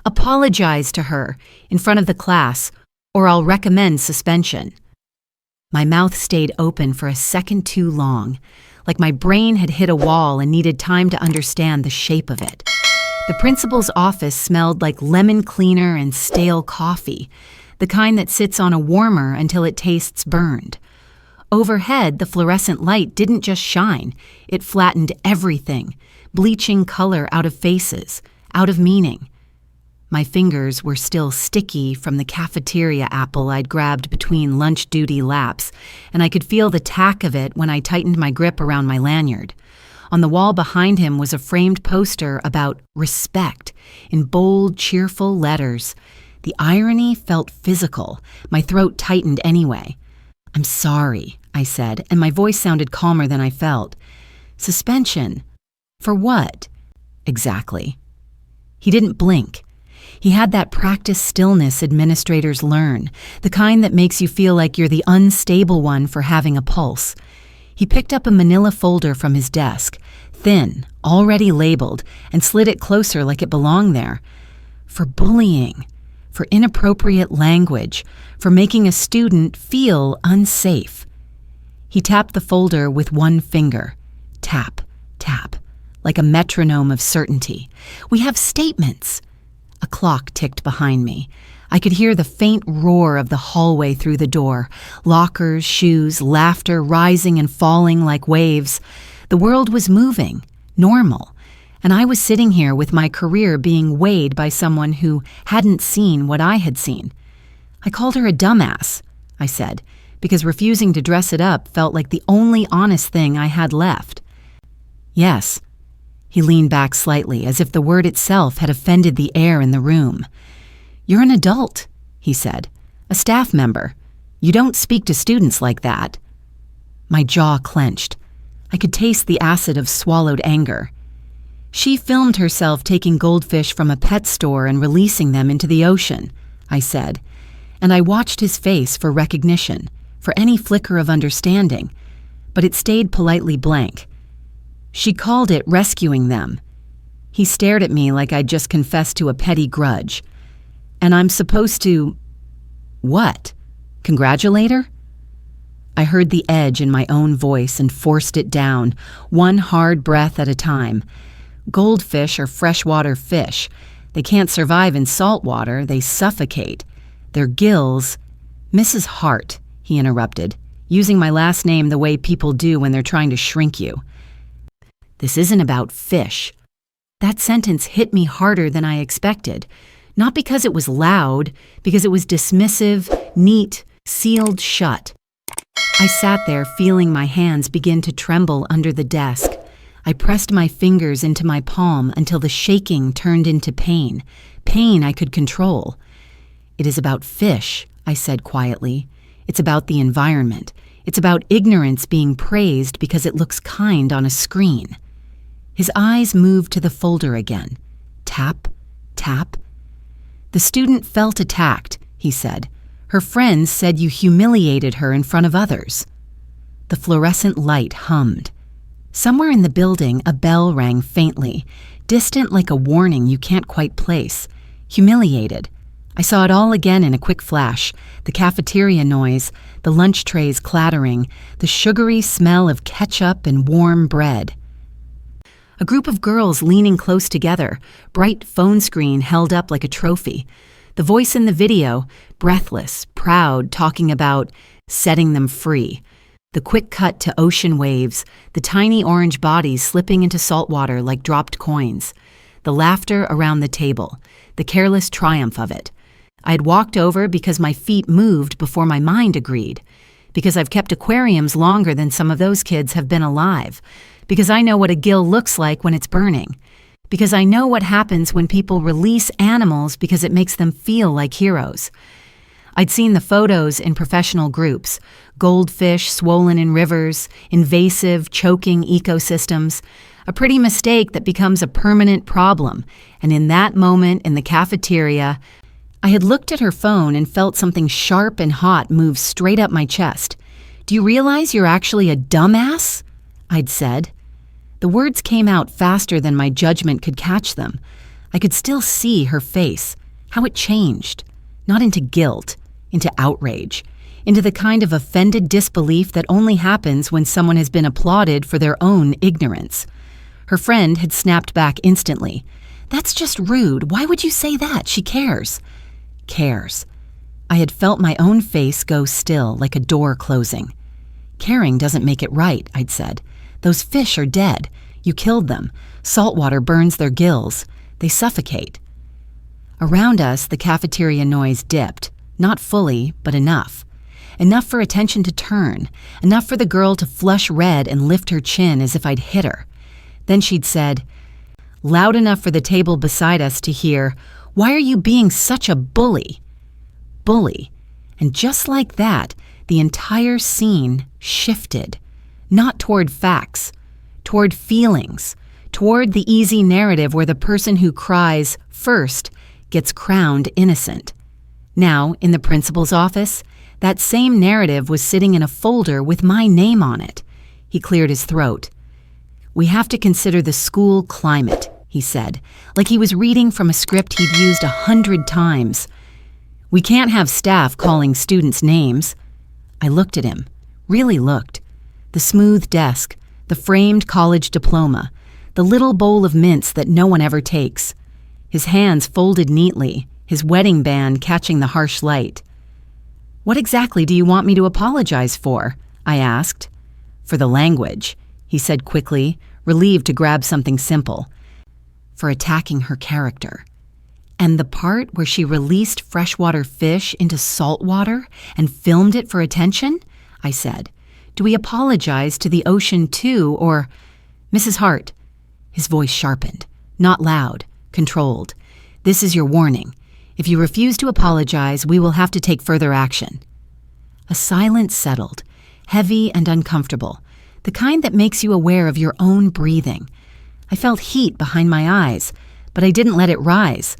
Apologize to her in front of the class, or I'll recommend suspension." My mouth stayed open for a second too long, like my brain had hit a wall and needed time to understand the shape of it. The principal's office smelled like lemon cleaner and stale coffee, the kind that sits on a warmer until it tastes burned. Overhead, the fluorescent light didn't just shine, it flattened everything, bleaching color out of faces, out of meaning. My fingers were still sticky from the cafeteria apple I'd grabbed between lunch duty laps, and I could feel the tack of it when I tightened my grip around my lanyard. On the wall behind him was a framed poster about respect in bold, cheerful letters. The irony felt physical. My throat tightened anyway. "I'm sorry," I said, and my voice sounded calmer than I felt. "Suspension? For what?" "Exactly." He didn't blink. He had that practice stillness administrators learn, the kind that makes you feel like you're the unstable one for having a pulse. He picked up a manila folder from his desk, thin, already labeled, and slid it closer like it belonged there. For bullying, for inappropriate language, for making a student feel unsafe. He tapped the folder with one finger. Tap, tap, like a metronome of certainty. "We have statements." A clock ticked behind me. I could hear the faint roar of the hallway through the door, lockers, shoes, laughter rising and falling like waves. The world was moving, normal, and I was sitting here with my career being weighed by someone who hadn't seen what I had seen. "I called her a dumbass," I said, because refusing to dress it up felt like the only honest thing I had left. "Yes." He leaned back slightly, as if the word itself had offended the air in the room. "You're an adult," he said, "a staff member. You don't speak to students like that." My jaw clenched. I could taste the acid of swallowed anger. "She filmed herself taking goldfish from a pet store and releasing them into the ocean," I said, and I watched his face for recognition, for any flicker of understanding, but it stayed politely blank. "She called it rescuing them." He stared at me like I'd just confessed to a petty grudge. "And I'm supposed to... what? Congratulate her?" I heard the edge in my own voice and forced it down, one hard breath at a time. Goldfish are freshwater fish. They can't survive in salt water, they suffocate. Their gills... "Mrs. Hart," he interrupted, using my last name the way people do when they're trying to shrink you. "This isn't about fish." That sentence hit me harder than I expected. Not because it was loud, because it was dismissive, neat, sealed shut. I sat there feeling my hands begin to tremble under the desk. I pressed my fingers into my palm until the shaking turned into pain, pain I could control. "It is about fish," I said quietly. "It's about the environment. It's about ignorance being praised because it looks kind on a screen." His eyes moved to the folder again. Tap, tap. "The student felt attacked," he said. "Her friends said you humiliated her in front of others." The fluorescent light hummed. Somewhere in the building, a bell rang faintly, distant like a warning you can't quite place. Humiliated. I saw it all again in a quick flash. The cafeteria noise, the lunch trays clattering, the sugary smell of ketchup and warm bread. A group of girls leaning close together, bright phone screen held up like a trophy. The voice in the video, breathless, proud, talking about setting them free. The quick cut to ocean waves, the tiny orange bodies slipping into salt water like dropped coins. The laughter around the table, the careless triumph of it. I had walked over because my feet moved before my mind agreed. Because I've kept aquariums longer than some of those kids have been alive. Because I know what a gill looks like when it's burning. Because I know what happens when people release animals because it makes them feel like heroes. I'd seen the photos in professional groups, goldfish swollen in rivers, invasive, choking ecosystems, a pretty mistake that becomes a permanent problem. And in that moment in the cafeteria, I had looked at her phone and felt something sharp and hot move straight up my chest. "Do you realize you're actually a dumbass?" I'd said. The words came out faster than my judgment could catch them. I could still see her face, how it changed, not into guilt, into outrage, into the kind of offended disbelief that only happens when someone has been applauded for their own ignorance. Her friend had snapped back instantly. "That's just rude. Why would you say that? She cares." Cares. I had felt my own face go still, like a door closing. "Caring doesn't make it right," I'd said. "Those fish are dead. You killed them. Salt water burns their gills. They suffocate." Around us, the cafeteria noise dipped. Not fully, but enough. Enough for attention to turn. Enough for the girl to flush red and lift her chin as if I'd hit her. Then she'd said, loud enough for the table beside us to hear, "Why are you being such a bully?" Bully. And just like that, the entire scene shifted. Not toward facts, toward feelings, toward the easy narrative where the person who cries first gets crowned innocent. Now, in the principal's office, that same narrative was sitting in a folder with my name on it. He cleared his throat. "We have to consider the school climate," he said, like he was reading from a script he'd used 100 times. "We can't have staff calling students names." I looked at him, really looked. The smooth desk, the framed college diploma, the little bowl of mints that no one ever takes. His hands folded neatly, his wedding band catching the harsh light. "What exactly do you want me to apologize for?" I asked. "For the language," he said quickly, relieved to grab something simple. "For attacking her character. And the part where she released freshwater fish into salt water and filmed it for attention?" I said. "Do we apologize to the ocean too, or—" "Mrs. Hart." His voice sharpened. Not loud, controlled. "This is your warning. If you refuse to apologize, we will have to take further action." A silence settled, heavy and uncomfortable, the kind that makes you aware of your own breathing. I felt heat behind my eyes, but I didn't let it rise.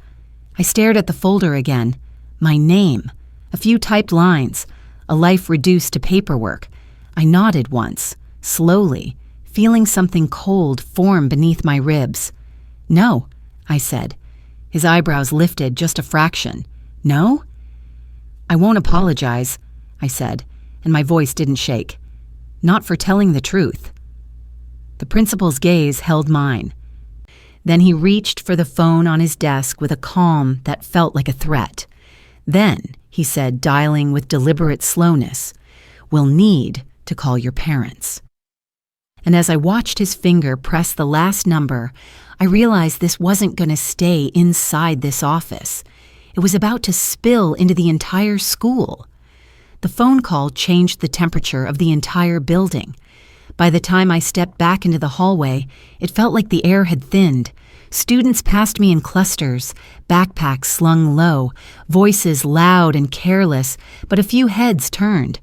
I stared at the folder again. My name. A few typed lines. A life reduced to paperwork. I nodded once, slowly, feeling something cold form beneath my ribs. "No," I said. His eyebrows lifted just a fraction. "No?" "I won't apologize," I said, and my voice didn't shake. "Not for telling the truth." The principal's gaze held mine. Then he reached for the phone on his desk with a calm that felt like a threat. "Then," he said, dialing with deliberate slowness, "we'll need to call your parents." And as I watched his finger press the last number, I realized this wasn't going to stay inside this office. It was about to spill into the entire school. The phone call changed the temperature of the entire building. By the time I stepped back into the hallway, it felt like the air had thinned. Students passed me in clusters, backpacks slung low, voices loud and careless, but a few heads turned.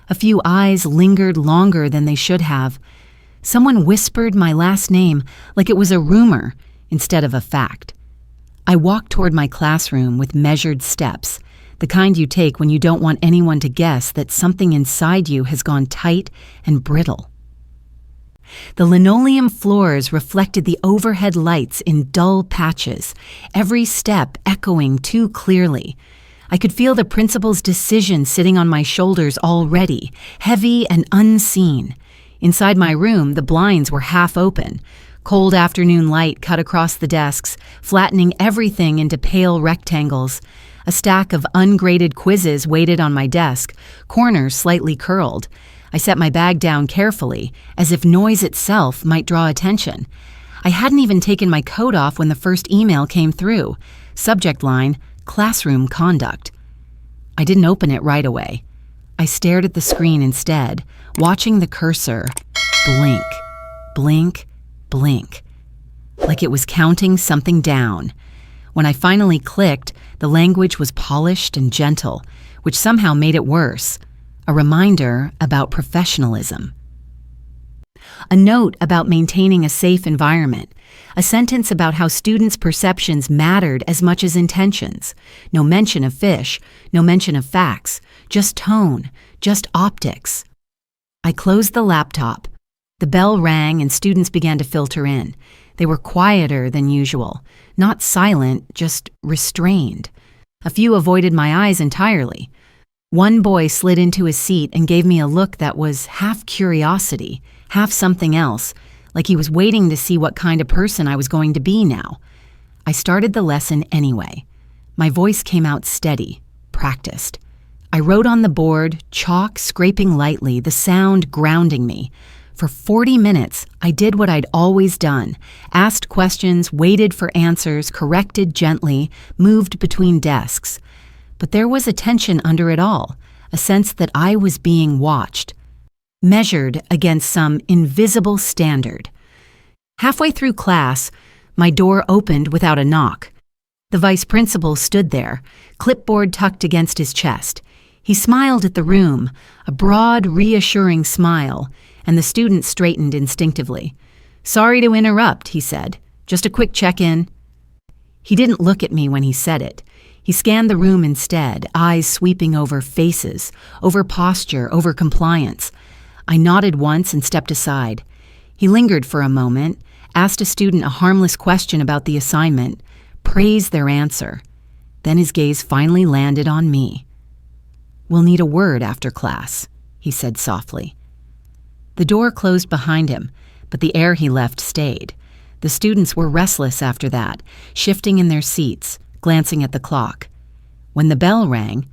A few eyes lingered longer than they should have. Someone whispered my last name like it was a rumor instead of a fact. I walked toward my classroom with measured steps, the kind you take when you don't want anyone to guess that something inside you has gone tight and brittle. The linoleum floors reflected the overhead lights in dull patches, every step echoing too clearly. I could feel the principal's decision sitting on my shoulders already, heavy and unseen. Inside my room, the blinds were half open. Cold afternoon light cut across the desks, flattening everything into pale rectangles. A stack of ungraded quizzes waited on my desk, corners slightly curled. I set my bag down carefully, as if noise itself might draw attention. I hadn't even taken my coat off when the first email came through. Subject line, classroom conduct. I didn't open it right away. I stared at the screen instead, watching the cursor blink, blink, blink, like it was counting something down. When I finally clicked, the language was polished and gentle, which somehow made it worse. A reminder about professionalism. A note about maintaining a safe environment. A sentence about how students' perceptions mattered as much as intentions. No mention of fish, no mention of facts, just tone, just optics. I closed the laptop. The bell rang and students began to filter in. They were quieter than usual, not silent, just restrained. A few avoided my eyes entirely. One boy slid into his seat and gave me a look that was half curiosity, half something else, like he was waiting to see what kind of person I was going to be now. I started the lesson anyway. My voice came out steady, practiced. I wrote on the board, chalk scraping lightly, the sound grounding me. For 40 minutes, I did what I'd always done, asked questions, waited for answers, corrected gently, moved between desks. But there was a tension under it all, a sense that I was being watched, measured against some invisible standard. Halfway through class, my door opened without a knock. The vice principal stood there, clipboard tucked against his chest. He smiled at the room, a broad, reassuring smile, and the students straightened instinctively. "Sorry to interrupt," he said. "Just a quick check-in." He didn't look at me when he said it. He scanned the room instead, eyes sweeping over faces, over posture, over compliance. I nodded once and stepped aside. He lingered for a moment, asked a student a harmless question about the assignment, praised their answer. Then his gaze finally landed on me. "We'll need a word after class," he said softly. The door closed behind him, but the air he left stayed. The students were restless after that, shifting in their seats, glancing at the clock. When the bell rang,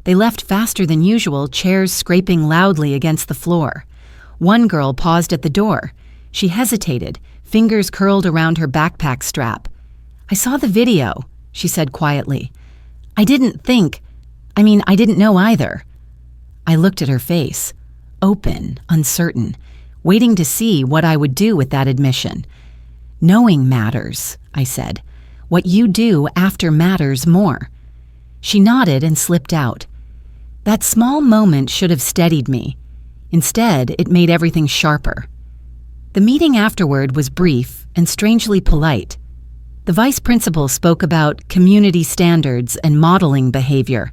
they left faster than usual, chairs scraping loudly against the floor. One girl paused at the door. She hesitated, fingers curled around her backpack strap. "I saw the video," she said quietly. I didn't know either." I looked at her face, open, uncertain, waiting to see what I would do with that admission. "Knowing matters," I said. "What you do after matters more." She nodded and slipped out. That small moment should have steadied me. Instead, it made everything sharper. The meeting afterward was brief and strangely polite. The vice principal spoke about community standards and modeling behavior.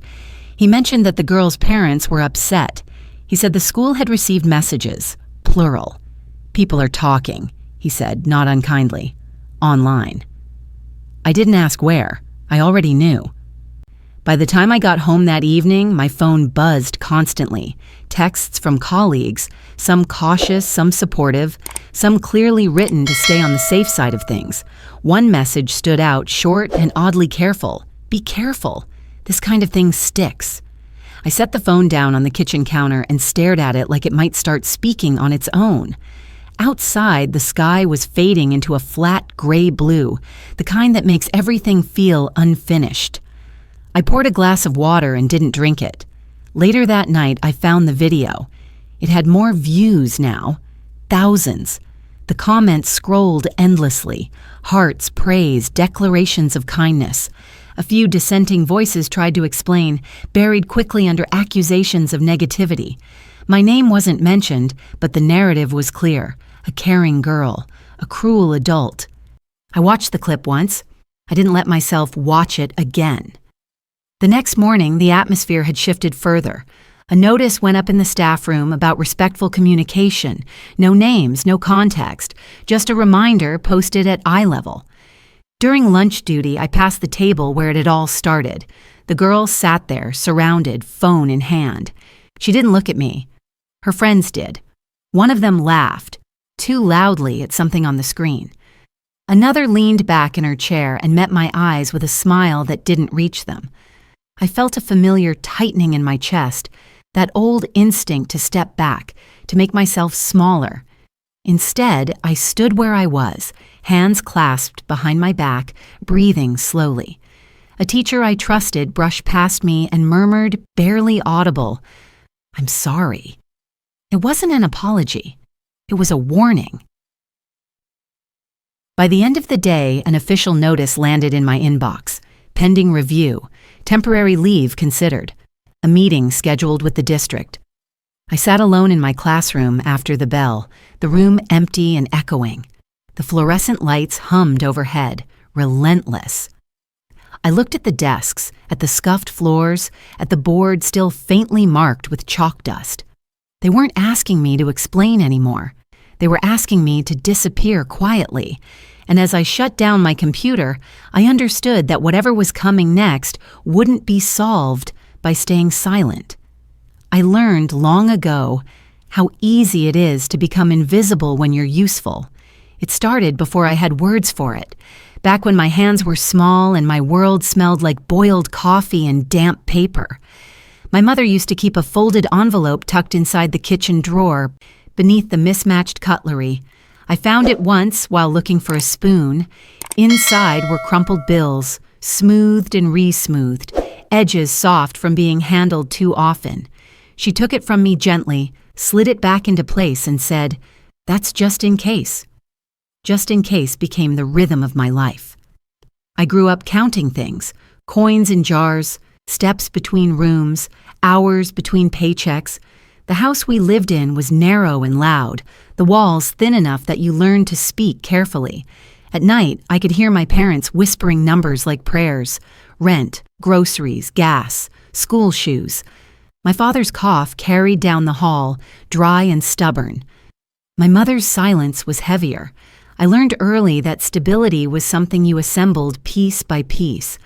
He mentioned that the girls' parents were upset. He said the school had received messages, plural. "People are talking," he said, not unkindly. "Online." I didn't ask where. I already knew. By the time I got home that evening, my phone buzzed constantly. Texts from colleagues, some cautious, some supportive, some clearly written to stay on the safe side of things. One message stood out, short and oddly careful. "Be careful. This kind of thing sticks." I set the phone down on the kitchen counter and stared at it like it might start speaking on its own. Outside, the sky was fading into a flat gray blue, the kind that makes everything feel unfinished. I poured a glass of water and didn't drink it. Later that night, I found the video. It had more views now. Thousands. The comments scrolled endlessly. Hearts, praise, declarations of kindness. A few dissenting voices tried to explain, buried quickly under accusations of negativity. My name wasn't mentioned, but the narrative was clear. A caring girl, a cruel adult. I watched the clip once. I didn't let myself watch it again. The next morning, the atmosphere had shifted further. A notice went up in the staff room about respectful communication. No names, no context, just a reminder posted at eye level. During lunch duty, I passed the table where it had all started. The girl sat there, surrounded, phone in hand. She didn't look at me. Her friends did. One of them laughed, too loudly at something on the screen. Another leaned back in her chair and met my eyes with a smile that didn't reach them. I felt a familiar tightening in my chest, that old instinct to step back, to make myself smaller. Instead, I stood where I was, hands clasped behind my back, breathing slowly. A teacher I trusted brushed past me and murmured, barely audible, "I'm sorry." It wasn't an apology. It was a warning. By the end of the day, an official notice landed in my inbox. Pending review, temporary leave considered, a meeting scheduled with the district. I sat alone in my classroom after the bell, the room empty and echoing. The fluorescent lights hummed overhead, relentless. I looked at the desks, at the scuffed floors, at the board still faintly marked with chalk dust. They weren't asking me to explain anymore. They were asking me to disappear quietly. And as I shut down my computer, I understood that whatever was coming next wouldn't be solved by staying silent. I learned long ago how easy it is to become invisible when you're useful. It started before I had words for it, back when my hands were small and my world smelled like boiled coffee and damp paper. My mother used to keep a folded envelope tucked inside the kitchen drawer, beneath the mismatched cutlery. I found it once while looking for a spoon. Inside were crumpled bills, smoothed and re-smoothed, edges soft from being handled too often. She took it from me gently, slid it back into place, and said, "That's just in case." Just in case became the rhythm of my life. I grew up counting things, coins in jars, steps between rooms, hours between paychecks. The house we lived in was narrow and loud, the walls thin enough that you learned to speak carefully. At night, I could hear my parents whispering numbers like prayers: rent, groceries, gas, school shoes. My father's cough carried down the hall, dry and stubborn. My mother's silence was heavier. I learned early that stability was something you assembled piece by piece.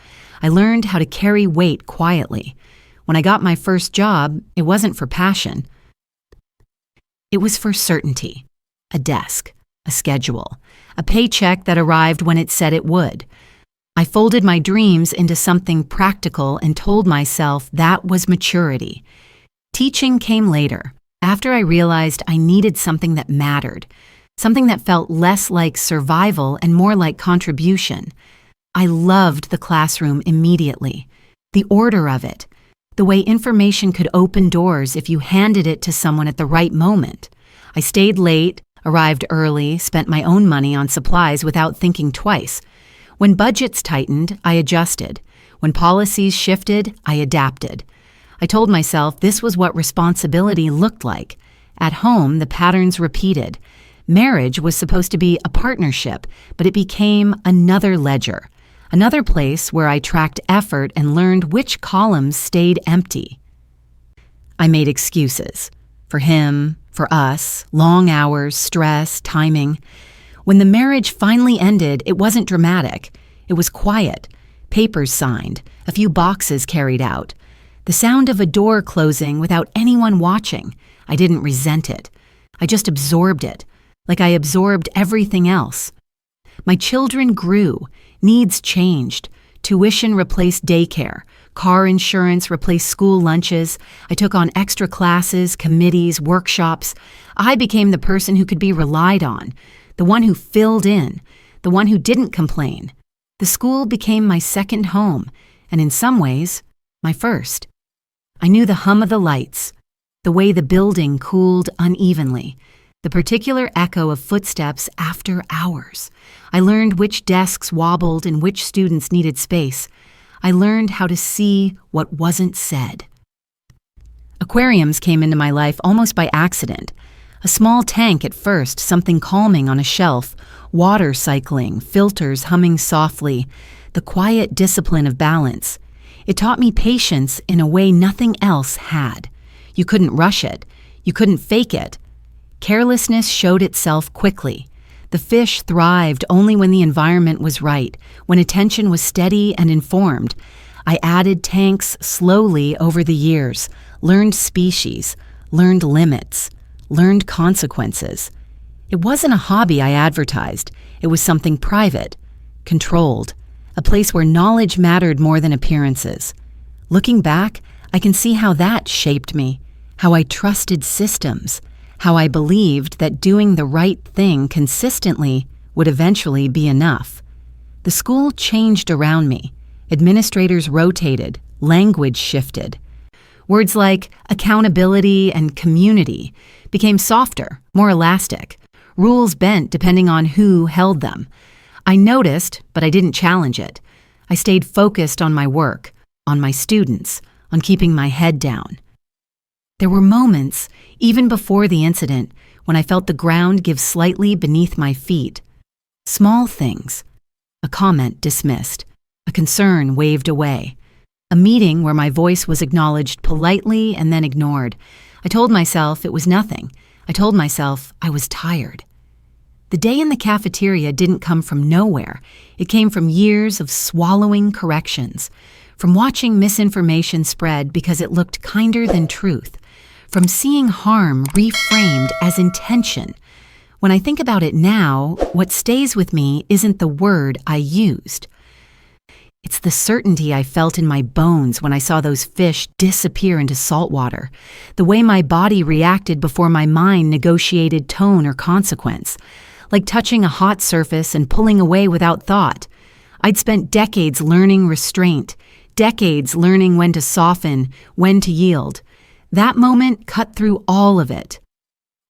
I learned how to carry weight quietly. When I got my first job, it wasn't for passion. It was for certainty. A desk, a schedule, a paycheck that arrived when it said it would. I folded my dreams into something practical and told myself that was maturity. Teaching came later, after I realized I needed something that mattered, something that felt less like survival and more like contribution. I loved the classroom immediately, the order of it, the way information could open doors if you handed it to someone at the right moment. I stayed late, arrived early, spent my own money on supplies without thinking twice. When budgets tightened, I adjusted. When policies shifted, I adapted. I told myself this was what responsibility looked like. At home, the patterns repeated. Marriage was supposed to be a partnership, but it became another ledger, another place where I tracked effort and learned which columns stayed empty. I made excuses. For him, for us, long hours, stress, timing. When the marriage finally ended, it wasn't dramatic. It was quiet. Papers signed, a few boxes carried out. The sound of a door closing without anyone watching. I didn't resent it. I just absorbed it, like I absorbed everything else. My children grew, needs changed. Tuition replaced daycare, car insurance replaced school lunches. I took on extra classes, committees, workshops. I became the person who could be relied on, the one who filled in, the one who didn't complain. The school became my second home, and in some ways, my first. I knew the hum of the lights, the way the building cooled unevenly, the particular echo of footsteps after hours. I learned which desks wobbled and which students needed space. I learned how to see what wasn't said. Aquariums came into my life almost by accident. A small tank at first, something calming on a shelf, water cycling, filters humming softly, the quiet discipline of balance. It taught me patience in a way nothing else had. You couldn't rush it. You couldn't fake it. Carelessness showed itself quickly. The fish thrived only when the environment was right, when attention was steady and informed. I added tanks slowly over the years, learned species, learned limits, learned consequences. It wasn't a hobby I advertised. It was something private, controlled, a place where knowledge mattered more than appearances. Looking back, I can see how that shaped me, how I trusted systems, how I believed that doing the right thing consistently would eventually be enough. The school changed around me. Administrators rotated, language shifted. Words like accountability and community became softer, more elastic. Rules bent depending on who held them. I noticed, but I didn't challenge it. I stayed focused on my work, on my students, on keeping my head down. There were moments, even before the incident, when I felt the ground give slightly beneath my feet. Small things. A comment dismissed. A concern waved away. A meeting where my voice was acknowledged politely and then ignored. I told myself it was nothing. I told myself I was tired. The day in the cafeteria didn't come from nowhere. It came from years of swallowing corrections, from watching misinformation spread because it looked kinder than truth, from seeing harm reframed as intention. When I think about it now, what stays with me isn't the word I used. It's the certainty I felt in my bones when I saw those fish disappear into salt water, the way my body reacted before my mind negotiated tone or consequence, like touching a hot surface and pulling away without thought. I'd spent decades learning restraint, decades learning when to soften, when to yield. That moment cut through all of it.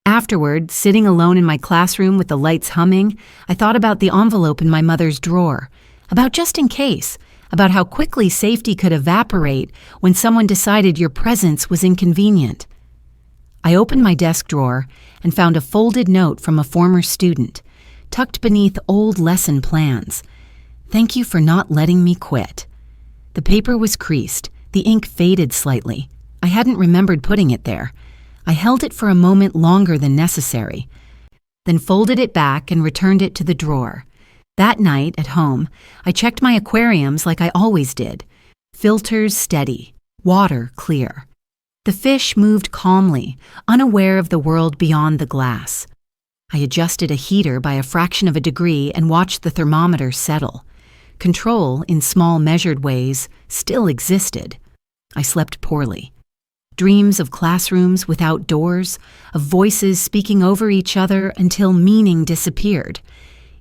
Afterward, sitting alone in my classroom with the lights humming, I thought about the envelope in my mother's drawer, about just in case, about how quickly safety could evaporate when someone decided your presence was inconvenient. I opened my desk drawer and found a folded note from a former student, tucked beneath old lesson plans. "Thank you for not letting me quit." The paper was creased, the ink faded slightly. I hadn't remembered putting it there. I held it for a moment longer than necessary, then folded it back and returned it to the drawer. That night, at home, I checked my aquariums like I always did. Filters steady, water clear. The fish moved calmly, unaware of the world beyond the glass. I adjusted a heater by a fraction of a degree and watched the thermometer settle. Control, in small measured ways, still existed. I slept poorly. Dreams of classrooms without doors, of voices speaking over each other until meaning disappeared.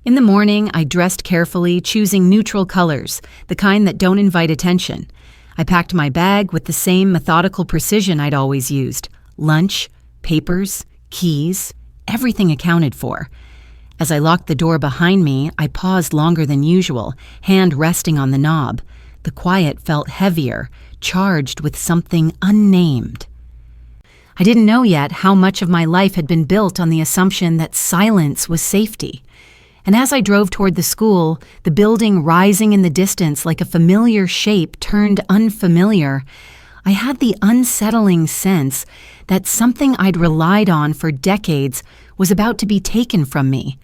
In the morning, I dressed carefully, choosing neutral colors, the kind that don't invite attention. I packed my bag with the same methodical precision I'd always used. Lunch, papers, keys, everything accounted for. As I locked the door behind me, I paused longer than usual, hand resting on the knob. The quiet felt heavier, charged with something unnamed. I didn't know yet how much of my life had been built on the assumption that silence was safety. And as I drove toward the school, the building rising in the distance like a familiar shape turned unfamiliar, I had the unsettling sense that something I'd relied on for decades was about to be taken from me.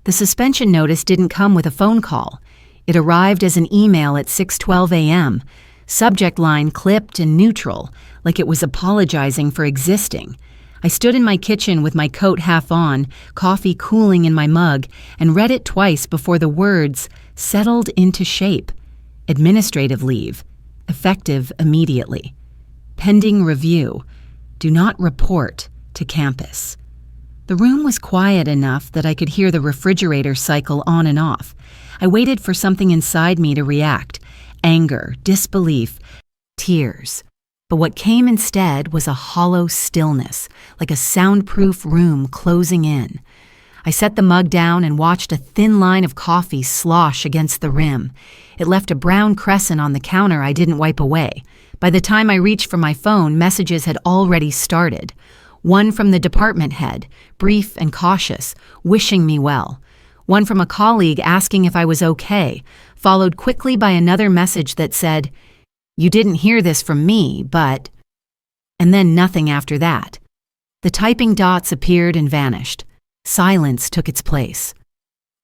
The suspension notice didn't come with a phone call. It arrived as an email at 6:12 a.m., subject line clipped and neutral, like it was apologizing for existing. I stood in my kitchen with my coat half on, coffee cooling in my mug, and read it twice before the words settled into shape. Administrative leave. Effective immediately. Pending review. Do not report to campus. The room was quiet enough that I could hear the refrigerator cycle on and off. I waited for something inside me to react. Anger, disbelief, tears. But what came instead was a hollow stillness, like a soundproof room closing in. I set the mug down and watched a thin line of coffee slosh against the rim. It left a brown crescent on the counter I didn't wipe away. By the time I reached for my phone, messages had already started. One from the department head, brief and cautious, wishing me well. One from a colleague asking if I was okay, followed quickly by another message that said, "You didn't hear this from me, but..." And then nothing after that. The typing dots appeared and vanished. Silence took its place.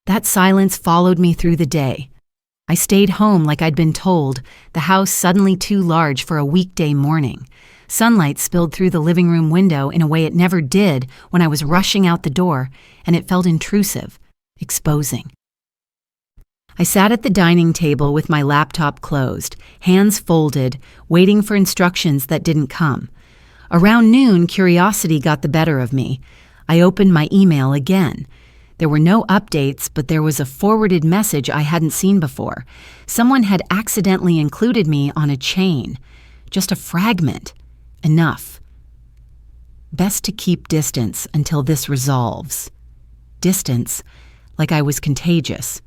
That silence followed me through the day. I stayed home like I'd been told, the house suddenly too large for a weekday morning. Sunlight spilled through the living room window in a way it never did when I was rushing out the door, and it felt intrusive, exposing. I sat at the dining table with my laptop closed, hands folded, waiting for instructions that didn't come. Around noon, curiosity got the better of me. I opened my email again. There were no updates, but there was a forwarded message I hadn't seen before. Someone had accidentally included me on a chain. Just a fragment. Enough. Best to keep distance until this resolves. Distance, like I was contagious.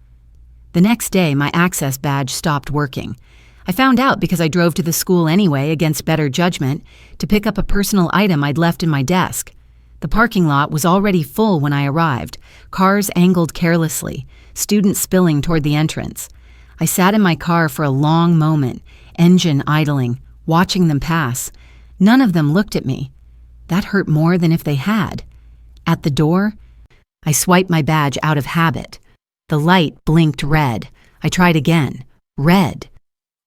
The next day, my access badge stopped working. I found out because I drove to the school anyway, against better judgment, to pick up a personal item I'd left in my desk. The parking lot was already full when I arrived, cars angled carelessly, students spilling toward the entrance. I sat in my car for a long moment, engine idling, watching them pass. None of them looked at me. That hurt more than if they had. At the door, I swiped my badge out of habit. The light blinked red. I tried again. Red.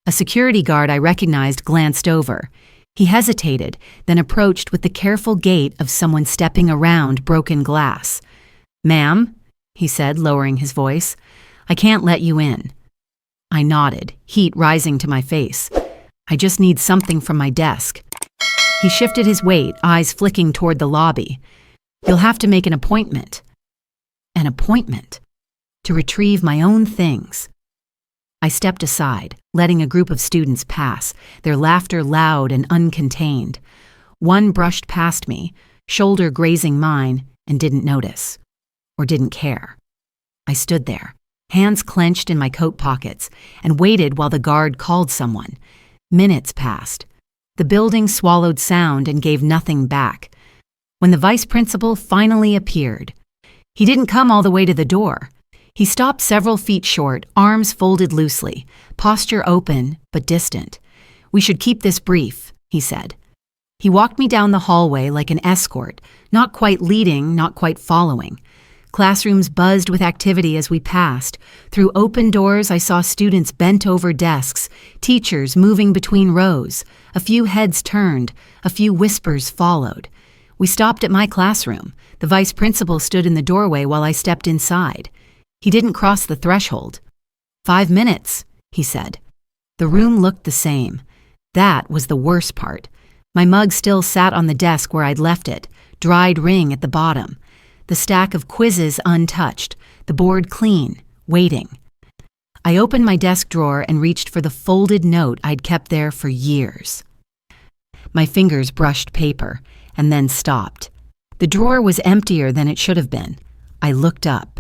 A security guard I recognized glanced over. He hesitated, then approached with the careful gait of someone stepping around broken glass. "Ma'am," he said, lowering his voice, "I can't let you in." I nodded, heat rising to my face. "I just need something from my desk." He shifted his weight, eyes flicking toward the lobby. "You'll have to make an appointment." An appointment? To retrieve my own things. I stepped aside, letting a group of students pass, their laughter loud and uncontained. One brushed past me, shoulder grazing mine, and didn't notice. Or didn't care. I stood there, hands clenched in my coat pockets, and waited while the guard called someone. Minutes passed. The building swallowed sound and gave nothing back. When the vice principal finally appeared, he didn't come all the way to the door. He stopped several feet short, arms folded loosely, posture open but distant. "We should keep this brief," he said. He walked me down the hallway like an escort, not quite leading, not quite following. Classrooms buzzed with activity as we passed. Through open doors, I saw students bent over desks, teachers moving between rows. A few heads turned, a few whispers followed. We stopped at my classroom. The vice principal stood in the doorway while I stepped inside. He didn't cross the threshold. "5 minutes," he said. The room looked the same. That was the worst part. My mug still sat on the desk where I'd left it, dried ring at the bottom. The stack of quizzes untouched, the board clean, waiting. I opened my desk drawer and reached for the folded note I'd kept there for years. My fingers brushed paper, and then stopped. The drawer was emptier than it should have been. I looked up.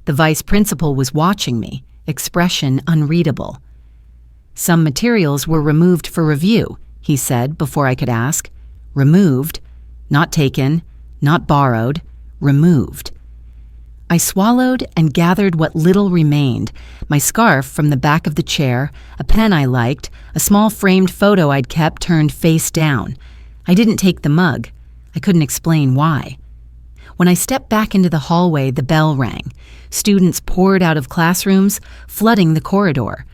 The vice principal was watching me, expression unreadable. "Some materials were removed for review," he said before I could ask. "Removed? Not taken, not borrowed, removed." I swallowed and gathered what little remained, my scarf from the back of the chair, a pen I liked, a small framed photo I'd kept turned face down. I didn't take the mug. I couldn't explain why. When I stepped back into the hallway, the bell rang. Students poured out of classrooms, flooding the corridor.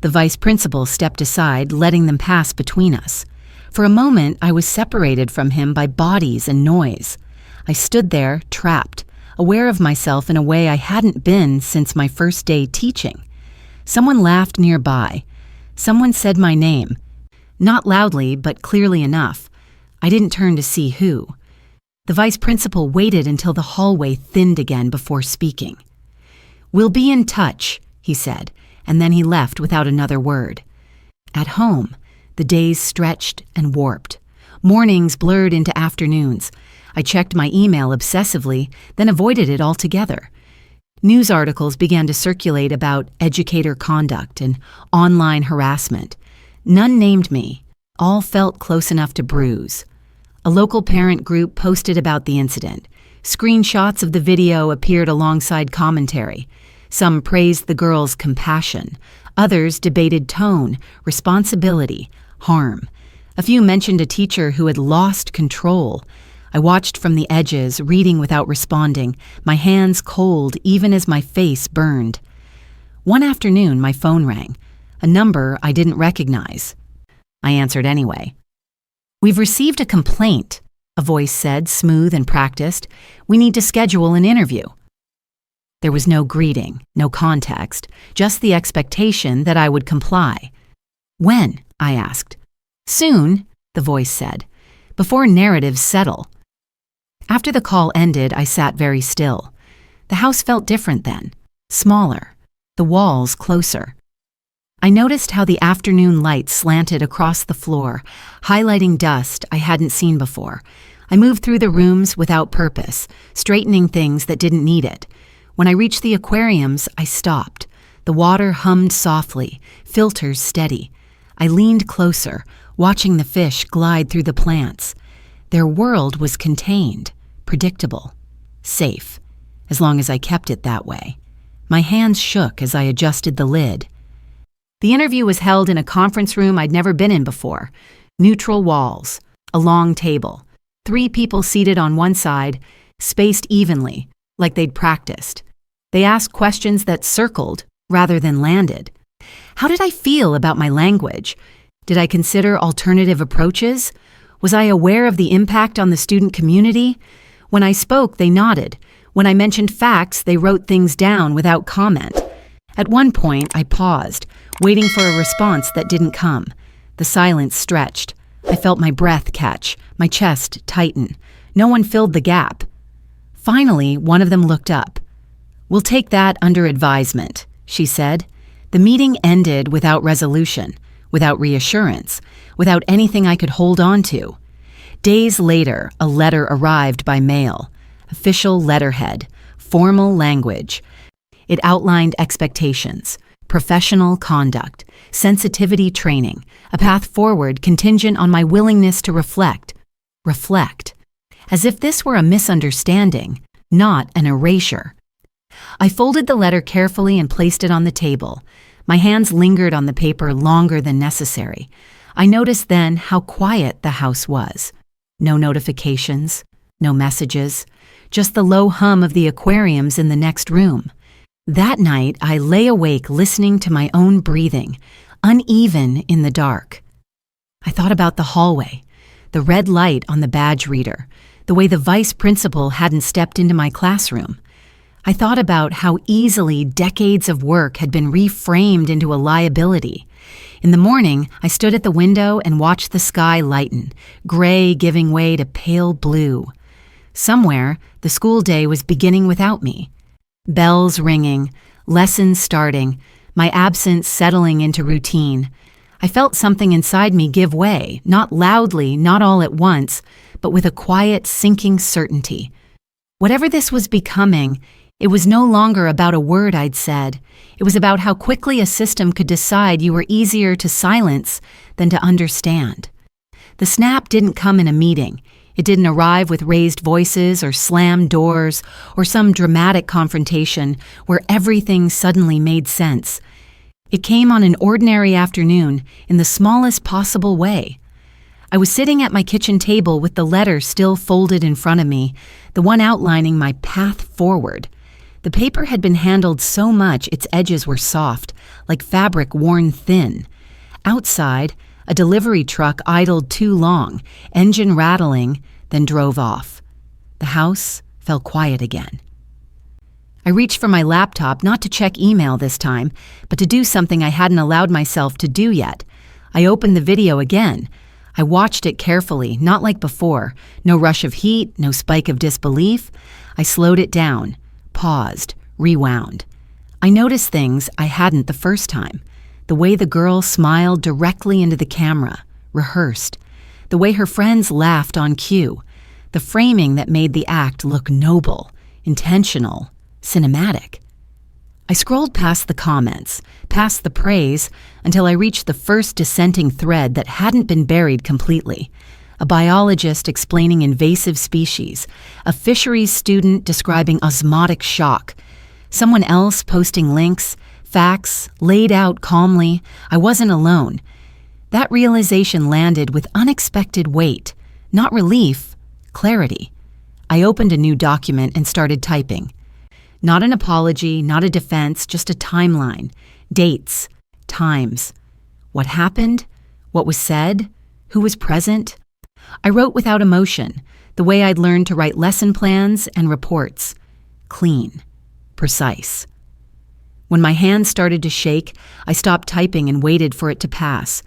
The vice principal stepped aside, letting them pass between us. For a moment, I was separated from him by bodies and noise. I stood there, trapped, aware of myself in a way I hadn't been since my first day teaching. Someone laughed nearby. Someone said my name. Not loudly, but clearly enough. I didn't turn to see who. The vice principal waited until the hallway thinned again before speaking. "We'll be in touch," he said, and then he left without another word. At home, the days stretched and warped. Mornings blurred into afternoons. I checked my email obsessively, then avoided it altogether. News articles began to circulate about educator conduct and online harassment. None named me. All felt close enough to bruise. A local parent group posted about the incident. Screenshots of the video appeared alongside commentary. Some praised the girl's compassion. Others debated tone, responsibility, harm. A few mentioned a teacher who had lost control. I watched from the edges, reading without responding, my hands cold even as my face burned. One afternoon, my phone rang. A number I didn't recognize. I answered anyway. "We've received a complaint," a voice said, smooth and practiced. "We need to schedule an interview." There was no greeting, no context, just the expectation that I would comply. "When?" I asked. "Soon," the voice said, "before narratives settle." After the call ended, I sat very still. The house felt different then, smaller, the walls closer. I noticed how the afternoon light slanted across the floor, highlighting dust I hadn't seen before. I moved through the rooms without purpose, straightening things that didn't need it. When I reached the aquariums, I stopped. The water hummed softly, filters steady. I leaned closer, watching the fish glide through the plants. Their world was contained, predictable, safe, as long as I kept it that way. My hands shook as I adjusted the lid. The interview was held in a conference room I'd never been in before. Neutral walls, a long table, 3 people seated on one side, spaced evenly, like they'd practiced. They asked questions that circled rather than landed. How did I feel about my language? Did I consider alternative approaches? Was I aware of the impact on the student community? When I spoke, they nodded. When I mentioned facts, they wrote things down without comment. At one point, I paused, waiting for a response that didn't come. The silence stretched. I felt my breath catch, my chest tighten. No one filled the gap. Finally, one of them looked up. "We'll take that under advisement," she said. The meeting ended without resolution, without reassurance, without anything I could hold on to. Days later, a letter arrived by mail. Official letterhead, formal language. It outlined expectations, professional conduct, sensitivity training, a path forward contingent on my willingness to reflect. Reflect. As if this were a misunderstanding, not an erasure. I folded the letter carefully and placed it on the table. My hands lingered on the paper longer than necessary. I noticed then how quiet the house was. No notifications, no messages, just the low hum of the aquariums in the next room. That night, I lay awake listening to my own breathing, uneven in the dark. I thought about the hallway, the red light on the badge reader, the way the vice principal hadn't stepped into my classroom. I thought about how easily decades of work had been reframed into a liability. In the morning, I stood at the window and watched the sky lighten, gray giving way to pale blue. Somewhere, the school day was beginning without me. Bells ringing, lessons starting, my absence settling into routine. I felt something inside me give way, not loudly, not all at once, but with a quiet, sinking certainty. Whatever this was becoming, it was no longer about a word I'd said. It was about how quickly a system could decide you were easier to silence than to understand. The snap didn't come in a meeting. It didn't arrive with raised voices or slammed doors or some dramatic confrontation where everything suddenly made sense. It came on an ordinary afternoon in the smallest possible way. I was sitting at my kitchen table with the letter still folded in front of me, the one outlining my path forward. The paper had been handled so much its edges were soft, like fabric worn thin. Outside, a delivery truck idled too long, engine rattling, then drove off. The house fell quiet again. I reached for my laptop not to check email this time, but to do something I hadn't allowed myself to do yet. I opened the video again. I watched it carefully, not like before. No rush of heat, no spike of disbelief. I slowed it down, paused, rewound. I noticed things I hadn't the first time. The way the girl smiled directly into the camera, rehearsed. The way her friends laughed on cue. The framing that made the act look noble, intentional, cinematic. I scrolled past the comments, past the praise, until I reached the first dissenting thread that hadn't been buried completely. A biologist explaining invasive species, a fisheries student describing osmotic shock, someone else posting links, facts, laid out calmly. I wasn't alone. That realization landed with unexpected weight, not relief, clarity. I opened a new document and started typing. Not an apology, not a defense, just a timeline. Dates, times. What happened? What was said? Who was present? I wrote without emotion, the way I'd learned to write lesson plans and reports. Clean, precise. When my hands started to shake, I stopped typing and waited for it to pass.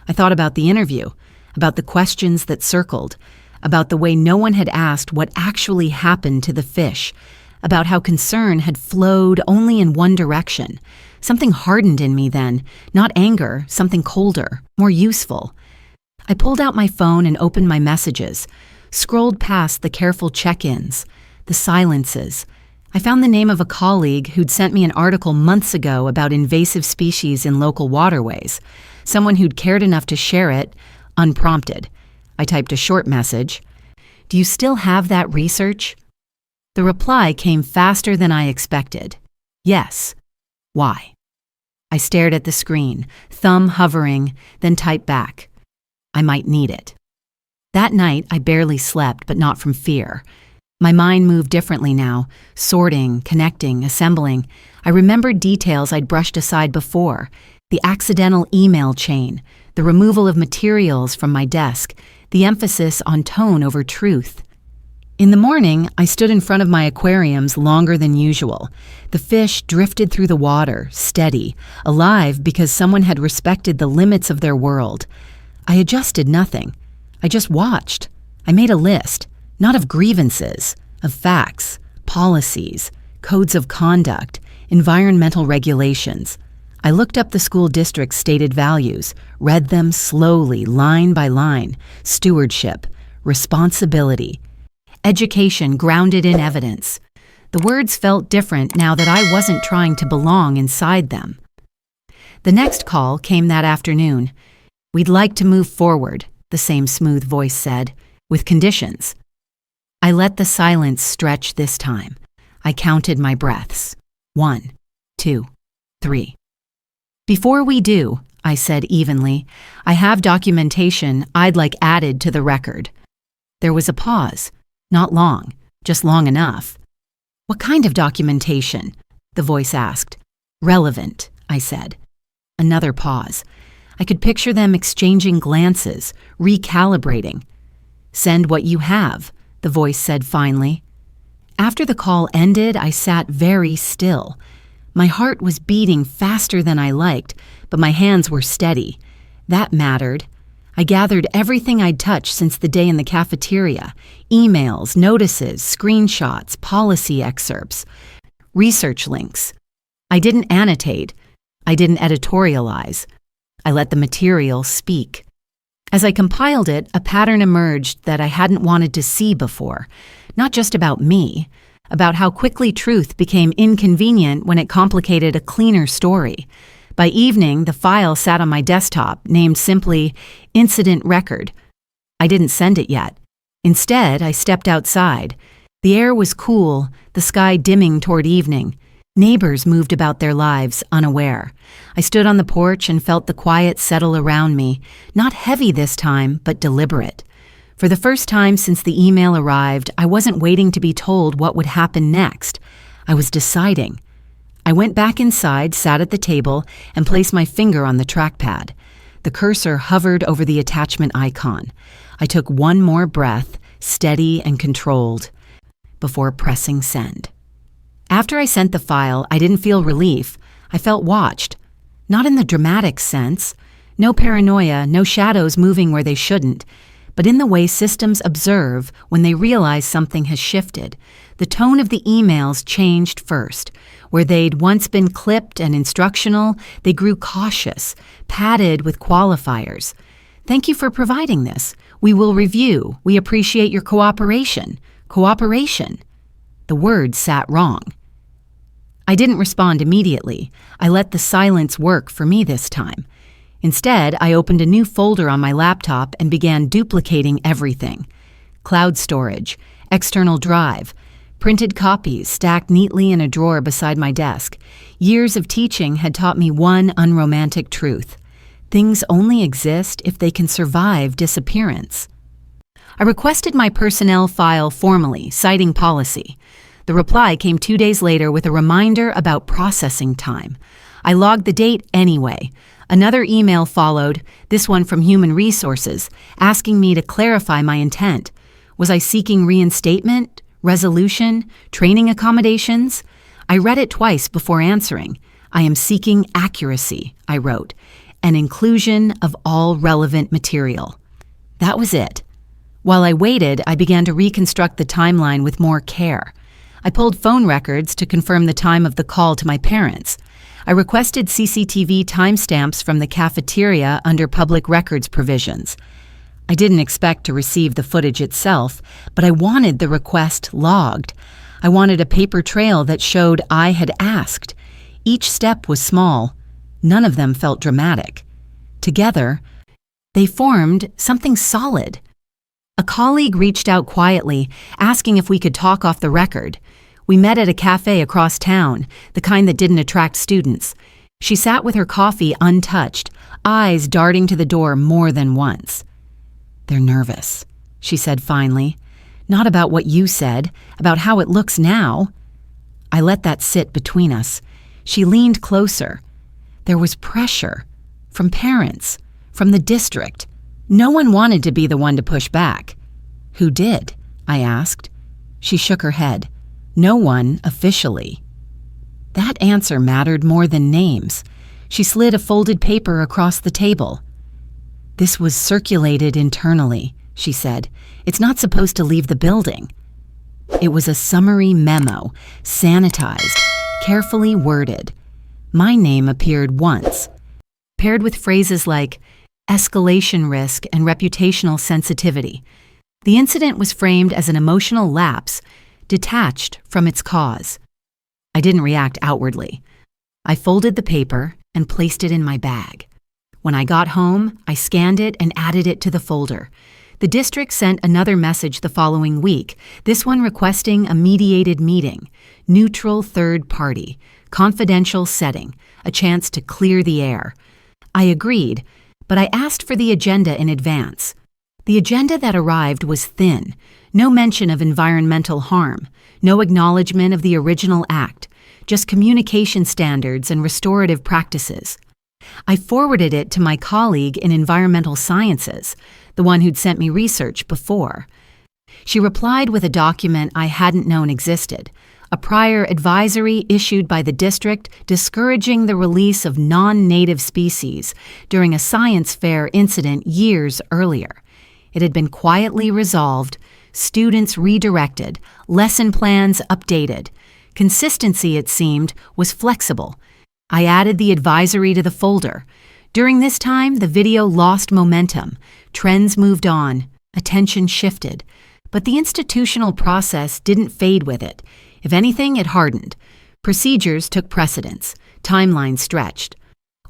I thought about the interview, about the questions that circled, about the way no one had asked what actually happened to the fish, about how concern had flowed only in one direction. Something hardened in me then, not anger, something colder, more useful. I pulled out my phone and opened my messages, scrolled past the careful check-ins, the silences. I found the name of a colleague who'd sent me an article months ago about invasive species in local waterways, someone who'd cared enough to share it, unprompted. I typed a short message. "Do you still have that research?" The reply came faster than I expected. Yes. Why? I stared at the screen, thumb hovering, then typed back. I might need it. That night, I barely slept, but not from fear. My mind moved differently now, sorting, connecting, assembling. I remembered details I'd brushed aside before, the accidental email chain, the removal of materials from my desk, the emphasis on tone over truth. In the morning, I stood in front of my aquariums longer than usual. The fish drifted through the water, steady, alive because someone had respected the limits of their world. I adjusted nothing. I just watched. I made a list, not of grievances, of facts, policies, codes of conduct, environmental regulations. I looked up the school district's stated values, read them slowly, line by line. Stewardship, responsibility, education grounded in evidence. The words felt different now that I wasn't trying to belong inside them. The next call came that afternoon. "We'd like to move forward," the same smooth voice said, "with conditions." I let the silence stretch this time. I counted my breaths. 1, 2, 3. "Before we do," I said evenly, "I have documentation I'd like added to the record." There was a pause. Not long, just long enough. "What kind of documentation?" the voice asked. "Relevant," I said. Another pause. I could picture them exchanging glances, recalibrating. "Send what you have," the voice said finally. After the call ended, I sat very still. My heart was beating faster than I liked, but my hands were steady. That mattered. I gathered everything I'd touched since the day in the cafeteria: emails, notices, screenshots, policy excerpts, research links. I didn't annotate. I didn't editorialize. I let the material speak. As I compiled it, a pattern emerged that I hadn't wanted to see before, not just about me, about how quickly truth became inconvenient when it complicated a cleaner story. By evening, the file sat on my desktop, named simply Incident Record. I didn't send it yet. Instead, I stepped outside. The air was cool, the sky dimming toward evening. Neighbors moved about their lives, unaware. I stood on the porch and felt the quiet settle around me, not heavy this time, but deliberate. For the first time since the email arrived, I wasn't waiting to be told what would happen next. I was deciding. I went back inside, sat at the table, and placed my finger on the trackpad. The cursor hovered over the attachment icon. I took one more breath, steady and controlled, before pressing send. After I sent the file, I didn't feel relief. I felt watched. Not in the dramatic sense. No paranoia, no shadows moving where they shouldn't. But in the way systems observe when they realize something has shifted. The tone of the emails changed first. Where they'd once been clipped and instructional, they grew cautious, padded with qualifiers. "Thank you for providing this. We will review. We appreciate your cooperation." Cooperation. The word sat wrong. I didn't respond immediately. I let the silence work for me this time. Instead, I opened a new folder on my laptop and began duplicating everything. Cloud storage, external drive, printed copies stacked neatly in a drawer beside my desk. Years of teaching had taught me one unromantic truth: things only exist if they can survive disappearance. I requested my personnel file formally, citing policy. The reply came 2 days later with a reminder about processing time. I logged the date anyway. Another email followed, this one from Human Resources, asking me to clarify my intent. Was I seeking reinstatement, resolution, training accommodations? I read it twice before answering. "I am seeking accuracy," I wrote, "and inclusion of all relevant material." That was it. While I waited, I began to reconstruct the timeline with more care. I pulled phone records to confirm the time of the call to my parents. I requested CCTV timestamps from the cafeteria under public records provisions. I didn't expect to receive the footage itself, but I wanted the request logged. I wanted a paper trail that showed I had asked. Each step was small. None of them felt dramatic. Together, they formed something solid. A colleague reached out quietly, asking if we could talk off the record. We met at a cafe across town, the kind that didn't attract students. She sat with her coffee untouched, eyes darting to the door more than once. "They're nervous," she said finally. Not about what you said, about how it looks now. I let that sit between us. She leaned closer. There was pressure. From parents. From the district. No one wanted to be the one to push back. Who did? I asked. She shook her head. No one officially. That answer mattered more than names. She slid a folded paper across the table. This was circulated internally, she said. It's not supposed to leave the building. It was a summary memo, sanitized, carefully worded. My name appeared once, paired with phrases like escalation risk and reputational sensitivity. The incident was framed as an emotional lapse, detached from its cause. I didn't react outwardly. I folded the paper and placed it in my bag. When I got home, I scanned it and added it to the folder. The district sent another message the following week, this one requesting a mediated meeting, neutral third party, confidential setting, a chance to clear the air. I agreed, but I asked for the agenda in advance. The agenda that arrived was thin, no mention of environmental harm, no acknowledgement of the original act, just communication standards and restorative practices. I forwarded it to my colleague in environmental sciences, the one who'd sent me research before. She replied with a document I hadn't known existed, a prior advisory issued by the district discouraging the release of non-native species during a science fair incident years earlier. It had been quietly resolved, students redirected, lesson plans updated. Consistency, it seemed, was flexible. I added the advisory to the folder. During this time, the video lost momentum. Trends moved on. Attention shifted. But the institutional process didn't fade with it. If anything, it hardened. Procedures took precedence. Timelines stretched.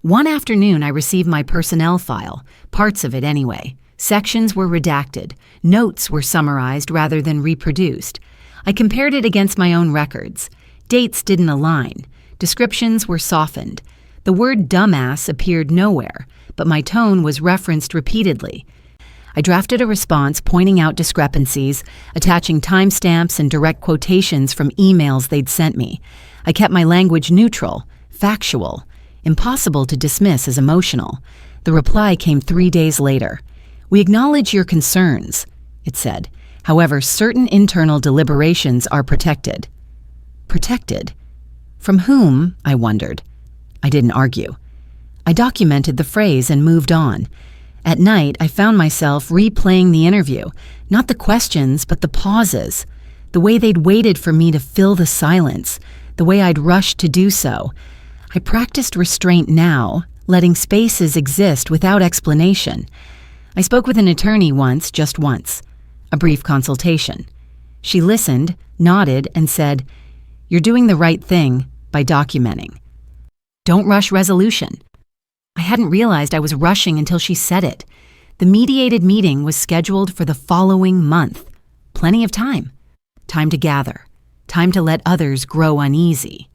One afternoon, I received my personnel file, parts of it anyway. Sections were redacted. Notes were summarized rather than reproduced. I compared it against my own records. Dates didn't align. Descriptions were softened. The word dumbass appeared nowhere, but my tone was referenced repeatedly. I drafted a response pointing out discrepancies, attaching timestamps and direct quotations from emails they'd sent me. I kept my language neutral, factual, impossible to dismiss as emotional. The reply came 3 days later. "We acknowledge your concerns," it said. "However, certain internal deliberations are protected." Protected? From whom? I wondered. I didn't argue. I documented the phrase and moved on. At night, I found myself replaying the interview, not the questions, but the pauses, the way they'd waited for me to fill the silence, the way I'd rushed to do so. I practiced restraint now, letting spaces exist without explanation. I spoke with an attorney once, just once. A brief consultation. She listened, nodded, and said, "You're doing the right thing by documenting. Don't rush resolution." I hadn't realized I was rushing until she said it. The mediated meeting was scheduled for the following month. Plenty of time. Time to gather. Time to let others grow uneasy.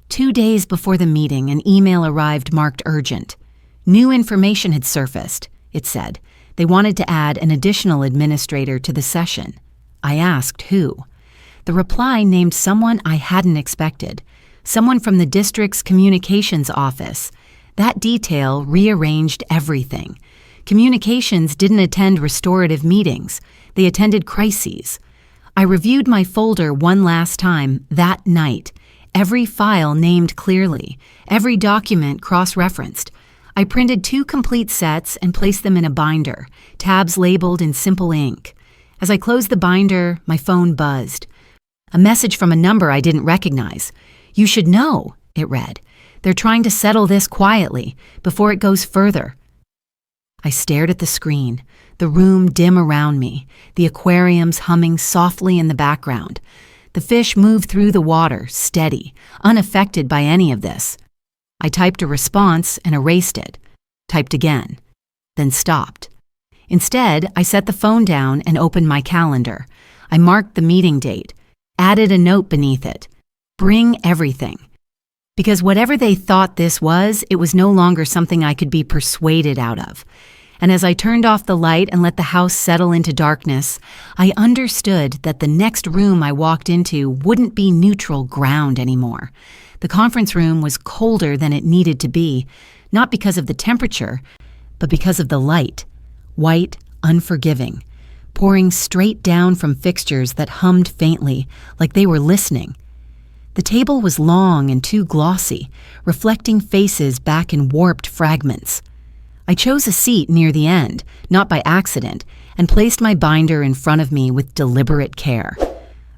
2 days before the meeting, an email arrived marked urgent. New information had surfaced, it said. They wanted to add an additional administrator to the session. I asked who. The reply named someone I hadn't expected. Someone from the district's communications office. That detail rearranged everything. Communications didn't attend restorative meetings. They attended crises. I reviewed my folder one last time that night. Every file named clearly. Every document cross-referenced. I printed 2 complete sets and placed them in a binder, tabs labeled in simple ink. As I closed the binder, my phone buzzed. A message from a number I didn't recognize. "You should know," it read. "They're trying to settle this quietly, before it goes further." I stared at the screen, the room dim around me, the aquariums humming softly in the background. The fish moved through the water, steady, unaffected by any of this. I typed a response and erased it, typed again, then stopped. Instead, I set the phone down and opened my calendar. I marked the meeting date, added a note beneath it. Bring everything. Because whatever they thought this was, it was no longer something I could be persuaded out of. and as I turned off the light and let the house settle into darkness, I understood that the next room I walked into wouldn't be neutral ground anymore. The conference room was colder than it needed to be, not because of the temperature, but because of the light, white, unforgiving, pouring straight down from fixtures that hummed faintly, like they were listening. The table was long and too glossy, reflecting faces back in warped fragments. I chose a seat near the end, not by accident, and placed my binder in front of me with deliberate care.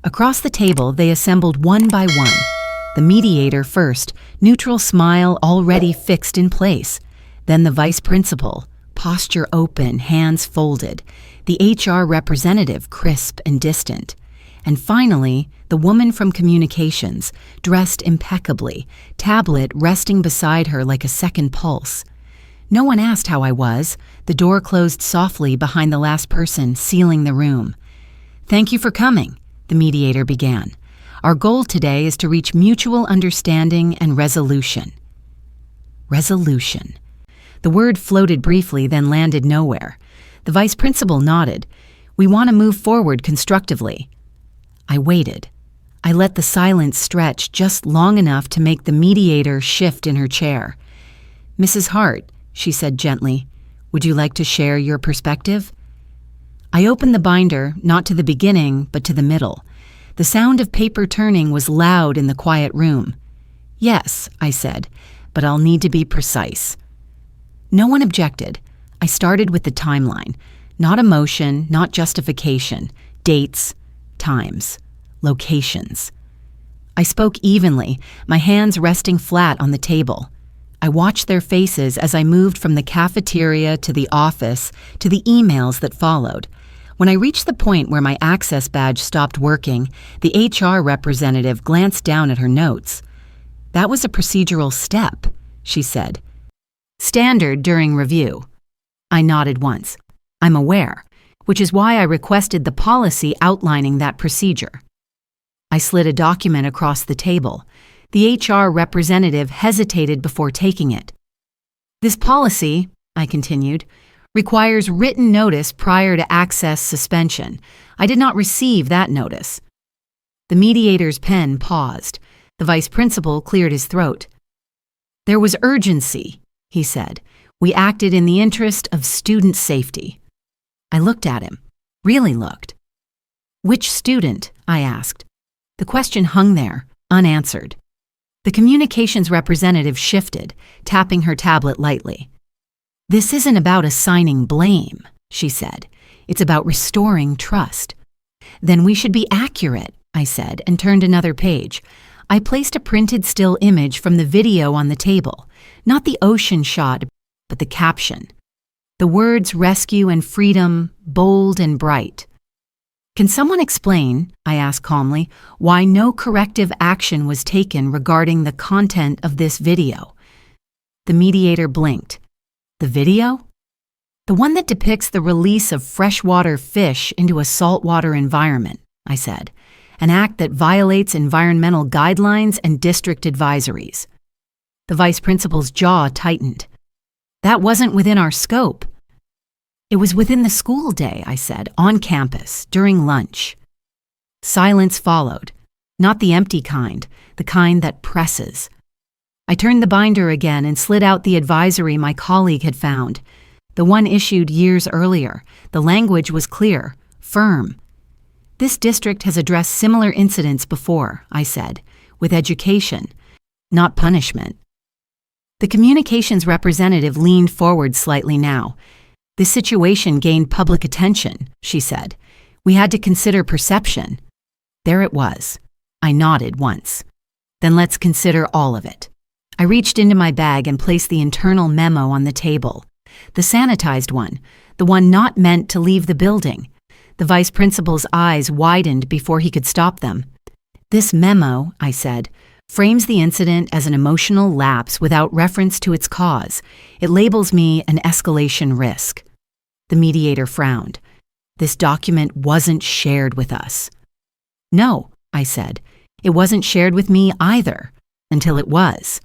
Across the table, they assembled one by one. The mediator first, neutral smile already fixed in place. Then the vice principal, posture open, hands folded. The HR representative, crisp and distant. And finally, the woman from communications, dressed impeccably, tablet resting beside her like a second pulse. No one asked how I was. The door closed softly behind the last person, sealing the room. "Thank you for coming," the mediator began. "Our goal today is to reach mutual understanding and resolution." Resolution. The word floated briefly, then landed nowhere. The vice principal nodded. "We want to move forward constructively." I waited. I let the silence stretch just long enough to make the mediator shift in her chair. "Mrs. Hart," she said gently, "would you like to share your perspective?" I opened the binder, not to the beginning, but to the middle. The sound of paper turning was loud in the quiet room. "Yes," I said, "but I'll need to be precise." No one objected. I started with the timeline. Not emotion, not justification. Dates, times, locations. I spoke evenly, my hands resting flat on the table. I watched their faces as I moved from the cafeteria to the office to the emails that followed. When I reached the point where my access badge stopped working, the HR representative glanced down at her notes. "That was a procedural step," she said. "Standard during review." I nodded once. "I'm aware, which is why I requested the policy outlining that procedure." I slid a document across the table. The HR representative hesitated before taking it. "This policy," I continued, "requires written notice prior to access suspension. I did not receive that notice." The mediator's pen paused. The vice principal cleared his throat. "There was urgency," he said. "We acted in the interest of student safety." I looked at him, really looked. "Which student?" I asked. The question hung there, unanswered. The communications representative shifted, tapping her tablet lightly. "This isn't about assigning blame," she said. "It's about restoring trust." "Then we should be accurate," I said, and turned another page. I placed a printed still image from the video on the table, not the ocean shot, but the caption. The words rescue and freedom, bold and bright. "Can someone explain," I asked calmly, "why no corrective action was taken regarding the content of this video?" The mediator blinked. "The video?" "The one that depicts the release of freshwater fish into a saltwater environment," I said, "an act that violates environmental guidelines and district advisories." The vice principal's jaw tightened. "That wasn't within our scope." "It was within the school day," I said, "on campus, during lunch." Silence followed, not the empty kind, the kind that presses. I turned the binder again and slid out the advisory my colleague had found, the one issued years earlier. The language was clear, firm. "This district has addressed similar incidents before," I said, "with education, not punishment." The communications representative leaned forward slightly now. "This situation gained public attention," she said. "We had to consider perception." There it was. I nodded once. "Then let's consider all of it." I reached into my bag and placed the internal memo on the table. The sanitized one, the one not meant to leave the building. The vice principal's eyes widened before he could stop them. "This memo," I said, "frames the incident as an emotional lapse without reference to its cause. It labels me an escalation risk." The mediator frowned. "This document wasn't shared with us." "No," I said, "it wasn't shared with me either, until it was."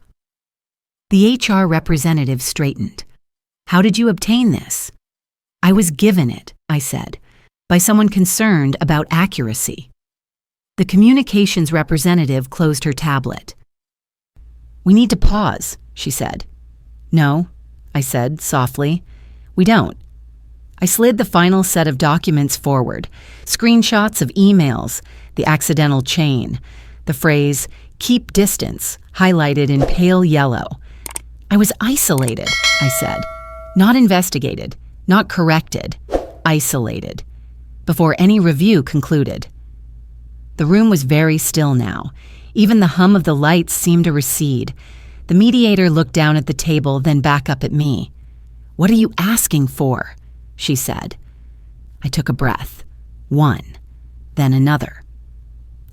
The HR representative straightened. "How did you obtain this?" I was given it, I said, by someone concerned about accuracy. The communications representative closed her tablet. "We need to pause," she said. "No," I said softly. "We don't." I slid the final set of documents forward, screenshots of emails, the accidental chain, the phrase, "keep distance," highlighted in pale yellow. I was isolated, I said. Not investigated, not corrected, isolated, before any review concluded. The room was very still now. Even the hum of the lights seemed to recede. The mediator looked down at the table, then back up at me. "What are you asking for?" she said. I took a breath. One, then another.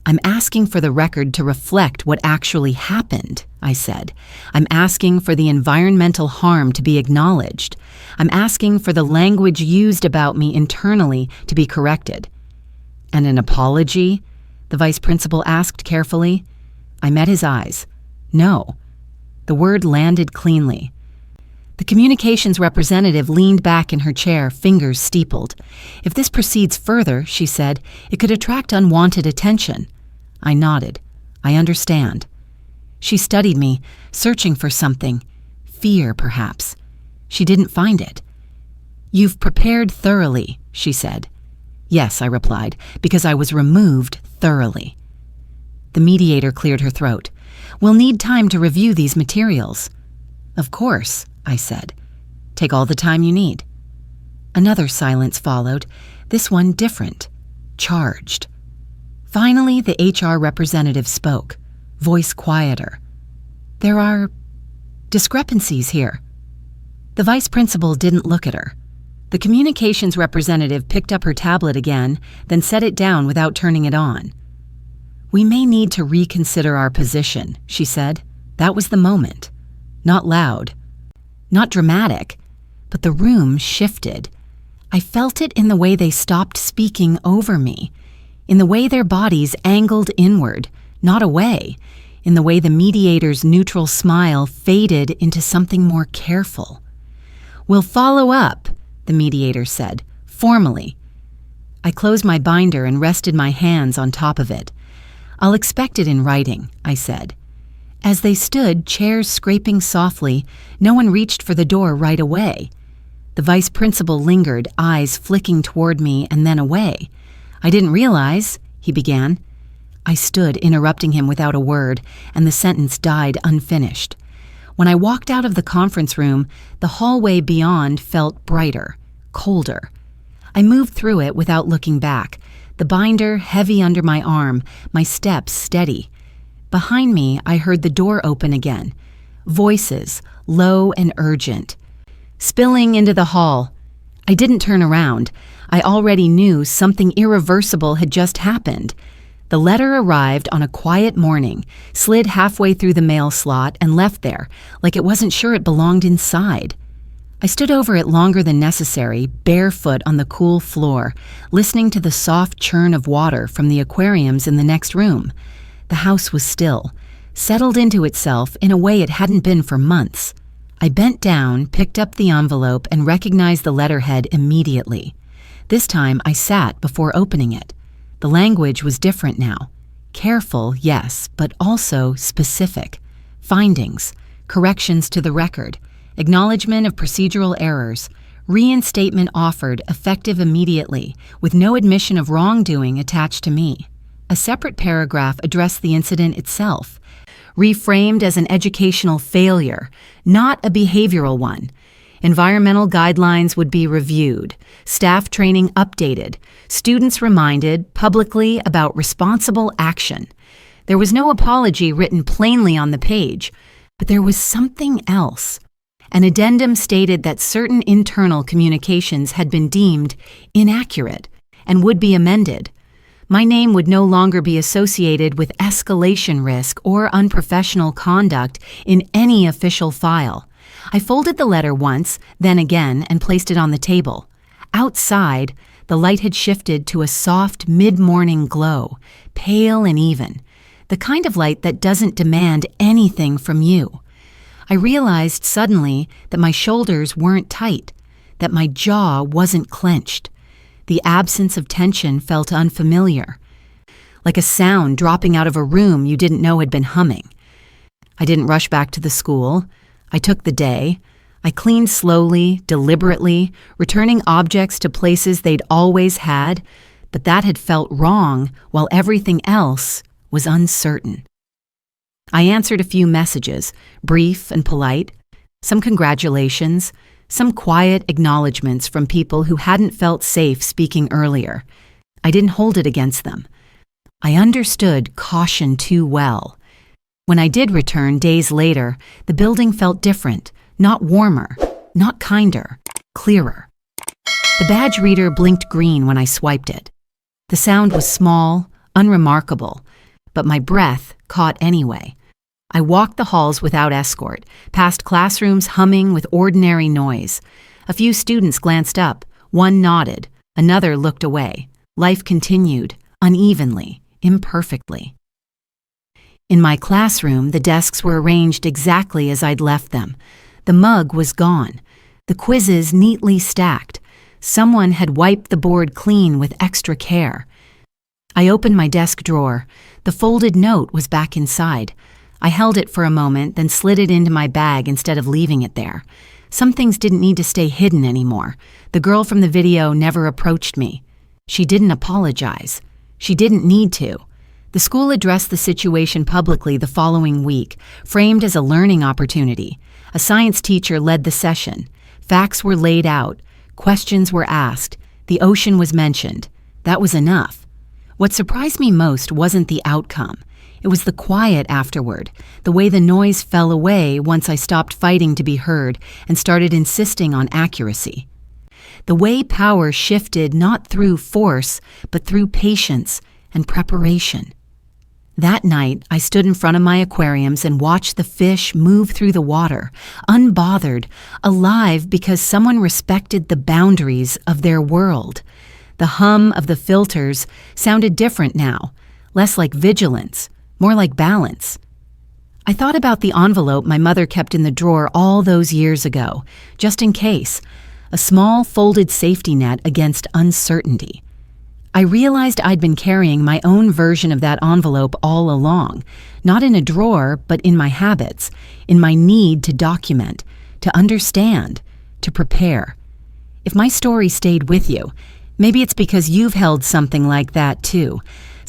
"I'm asking for the record to reflect what actually happened," I said. "I'm asking for the environmental harm to be acknowledged. I'm asking for the language used about me internally to be corrected." "And an apology?" the vice principal asked carefully. I met his eyes. "No." The word landed cleanly. The communications representative leaned back in her chair, fingers steepled. "If this proceeds further," she said, "it could attract unwanted attention." I nodded. "I understand." She studied me, searching for something. Fear, perhaps. She didn't find it. "You've prepared thoroughly," she said. "Yes," I replied, "because I was removed thoroughly." The mediator cleared her throat. "We'll need time to review these materials." "Of course," I said. "Take all the time you need." Another silence followed, this one different, charged. Finally, the HR representative spoke, voice quieter. "There are discrepancies here." The vice principal didn't look at her. The communications representative picked up her tablet again, then set it down without turning it on. "We may need to reconsider our position," she said. That was the moment. Not loud, not dramatic, but the room shifted. I felt it in the way they stopped speaking over me, in the way their bodies angled inward, not away, in the way the mediator's neutral smile faded into something more careful. "We'll follow up," the mediator said, formally. I closed my binder and rested my hands on top of it. "I'll expect it in writing," I said. As they stood, chairs scraping softly, no one reached for the door right away. The vice principal lingered, eyes flicking toward me and then away. "I didn't realize," he began. I stood, interrupting him without a word, and the sentence died unfinished. When I walked out of the conference room, the hallway beyond felt brighter, colder. I moved through it without looking back, the binder heavy under my arm, my steps steady. Behind me, I heard the door open again. Voices, low and urgent, spilling into the hall. I didn't turn around. I already knew something irreversible had just happened. The letter arrived on a quiet morning, slid halfway through the mail slot, and left there, like it wasn't sure it belonged inside. I stood over it longer than necessary, barefoot on the cool floor, listening to the soft churn of water from the aquariums in the next room. The house was still, settled into itself in a way it hadn't been for months. I bent down, picked up the envelope, and recognized the letterhead immediately. This time I sat before opening it. The language was different now. Careful, yes, but also specific. Findings, corrections to the record, acknowledgement of procedural errors, reinstatement offered effective immediately, with no admission of wrongdoing attached to me. A separate paragraph addressed the incident itself, reframed as an educational failure, not a behavioral one. Environmental guidelines would be reviewed, staff training updated, students reminded publicly about responsible action. There was no apology written plainly on the page, but there was something else. An addendum stated that certain internal communications had been deemed inaccurate and would be amended. My name would no longer be associated with escalation risk or unprofessional conduct in any official file. I folded the letter once, then again, and placed it on the table. Outside, the light had shifted to a soft mid-morning glow, pale and even, the kind of light that doesn't demand anything from you. I realized suddenly that my shoulders weren't tight. that my jaw wasn't clenched. The absence of tension felt unfamiliar, like a sound dropping out of a room you didn't know had been humming. I didn't rush back to the school. I took the day. I cleaned slowly, deliberately, returning objects to places they'd always had, but that had felt wrong while everything else was uncertain. I answered a few messages, brief and polite, some congratulations, some quiet acknowledgments from people who hadn't felt safe speaking earlier. I didn't hold it against them. I understood caution too well. When I did return days later, the building felt different, not warmer, not kinder, clearer. The badge reader blinked green when I swiped it. The sound was small, unremarkable, but my breath caught anyway. I walked the halls without escort, past classrooms humming with ordinary noise. A few students glanced up, one nodded, another looked away. Life continued, unevenly, imperfectly. In my classroom, the desks were arranged exactly as I'd left them. The mug was gone, the quizzes neatly stacked. Someone had wiped the board clean with extra care. I opened my desk drawer. The folded note was back inside. I held it for a moment, then slid it into my bag instead of leaving it there. Some things didn't need to stay hidden anymore. The girl from the video never approached me. She didn't apologize. She didn't need to. The school addressed the situation publicly the following week, framed as a learning opportunity. A science teacher led the session. Facts were laid out. Questions were asked. The ocean was mentioned. That was enough. What surprised me most wasn't the outcome. It was the quiet afterward, the way the noise fell away once I stopped fighting to be heard and started insisting on accuracy. The way power shifted not through force, but through patience and preparation. That night, I stood in front of my aquariums and watched the fish move through the water, unbothered, alive because someone respected the boundaries of their world. The hum of the filters sounded different now, less like vigilance, more like balance. I thought about the envelope my mother kept in the drawer all those years ago, just in case, a small folded safety net against uncertainty. I realized I'd been carrying my own version of that envelope all along, not in a drawer, but in my habits, in my need to document, to understand, to prepare. If my story stayed with you, maybe it's because you've held something like that too,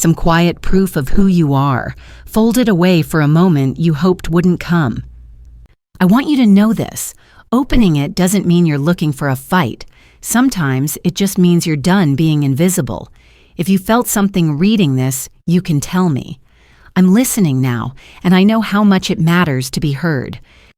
some quiet proof of who you are, folded away for a moment you hoped wouldn't come. I want you to know this. Opening it doesn't mean you're looking for a fight. Sometimes it just means you're done being invisible. If you felt something reading this, you can tell me. I'm listening now, and I know how much it matters to be heard.